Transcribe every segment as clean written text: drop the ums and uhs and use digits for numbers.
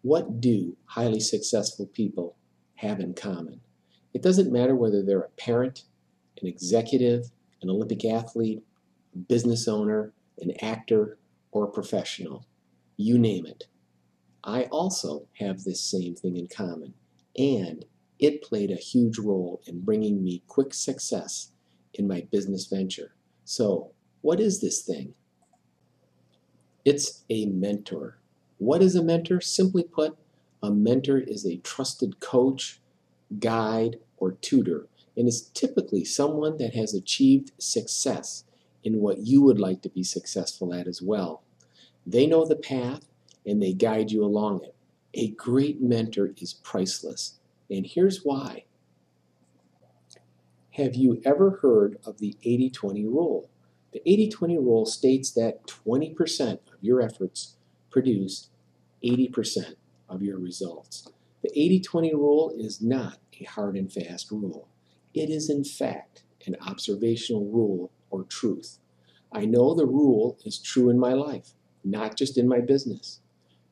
What do highly successful people have in common? It doesn't matter whether they're a parent, an executive, an Olympic athlete, a business owner, an actor, or a professional. You name it. I also have this same thing in common, and it played a huge role in bringing me quick success in my business venture. So, what is this thing? It's a mentor. What is a mentor? Simply put, a mentor is a trusted coach, guide, or tutor, and is typically someone that has achieved success in what you would like to be successful at as well. They know the path and they guide you along it. A great mentor is priceless, and here's why. Have you ever heard of the 80-20 rule? The 80-20 rule states that 20% of your efforts produce 80% of your results. The 80-20 rule is not a hard and fast rule. It is, in fact, an observational rule or truth. I know the rule is true in my life, not just in my business.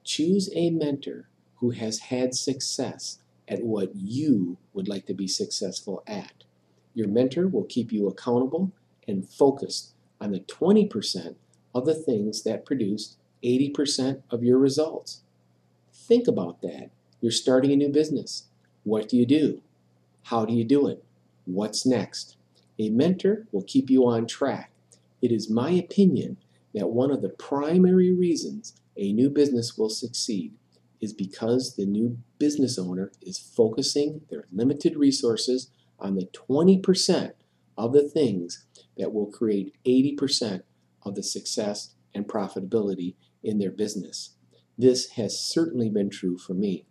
Choose a mentor who has had success at what you would like to be successful at. Your mentor will keep you accountable and focused on the 20% of the things that produce 80% of your results. Think about that. You're starting a new business. What do you do? How do you do it? What's next? A mentor will keep you on track. It is my opinion that one of the primary reasons a new business will succeed is because the new business owner is focusing their limited resources on the 20% of the things that will create 80% of the success and profitability in their business. This has certainly been true for me.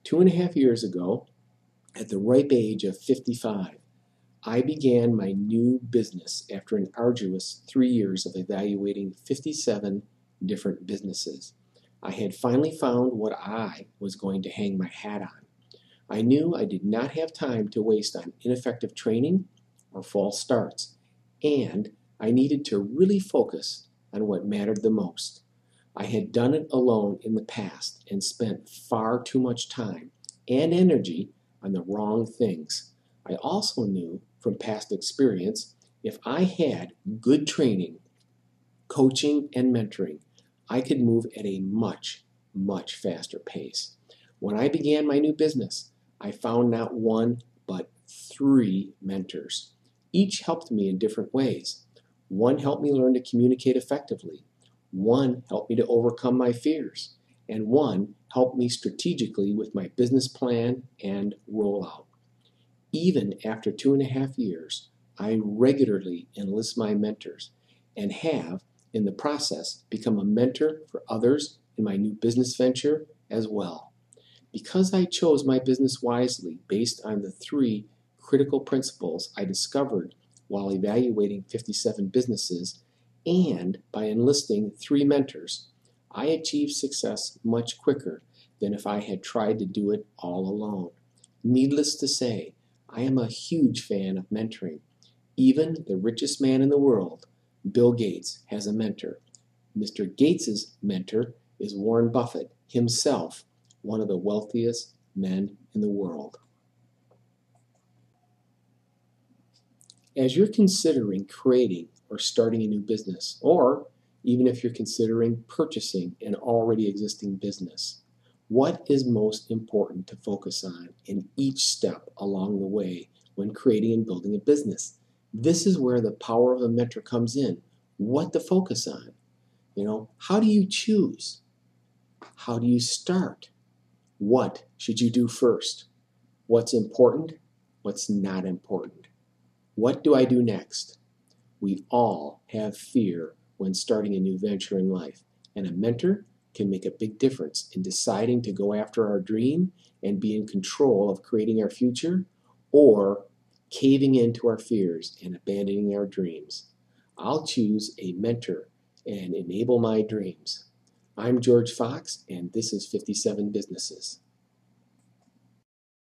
2.5 years ago, at the ripe age of 55, I began my new business after an arduous 3 years of evaluating 57 different businesses. I had finally found what I was going to hang my hat on. I knew I did not have time to waste on ineffective training or false starts, and I needed to really focus on what mattered the most. I had done it alone in the past and spent far too much time and energy on the wrong things. I also knew from past experience if I had good training, coaching, and mentoring, I could move at a much, much faster pace. When I began my new business, I found not one, but 3 mentors. Each helped me in different ways. One helped me learn to communicate effectively. One helped me to overcome my fears. And one helped me strategically with my business plan and rollout. Even after 2.5 years, I regularly enlist my mentors and have, in the process, become a mentor for others in my new business venture as well. Because I chose my business wisely based on the 3 critical principles I discovered while evaluating 57 businesses, and by enlisting 3 mentors, I achieved success much quicker than if I had tried to do it all alone. Needless to say, I am a huge fan of mentoring. Even the richest man in the world, Bill Gates, has a mentor. Mr. Gates' mentor is Warren Buffett, himself one of the wealthiest men in the world. As you're considering creating or starting a new business, or even if you're considering purchasing an already existing business, what is most important to focus on in each step along the way when creating and building a business? This is where the power of a mentor comes in. What to focus on? How do you choose? How do you start? What should you do first? What's important? What's not important? What do I do next? We all have fear when starting a new venture in life, and a mentor can make a big difference in deciding to go after our dream and be in control of creating our future, or caving into our fears and abandoning our dreams. I'll choose a mentor and enable my dreams. I'm George Fox, and this is 57 Businesses.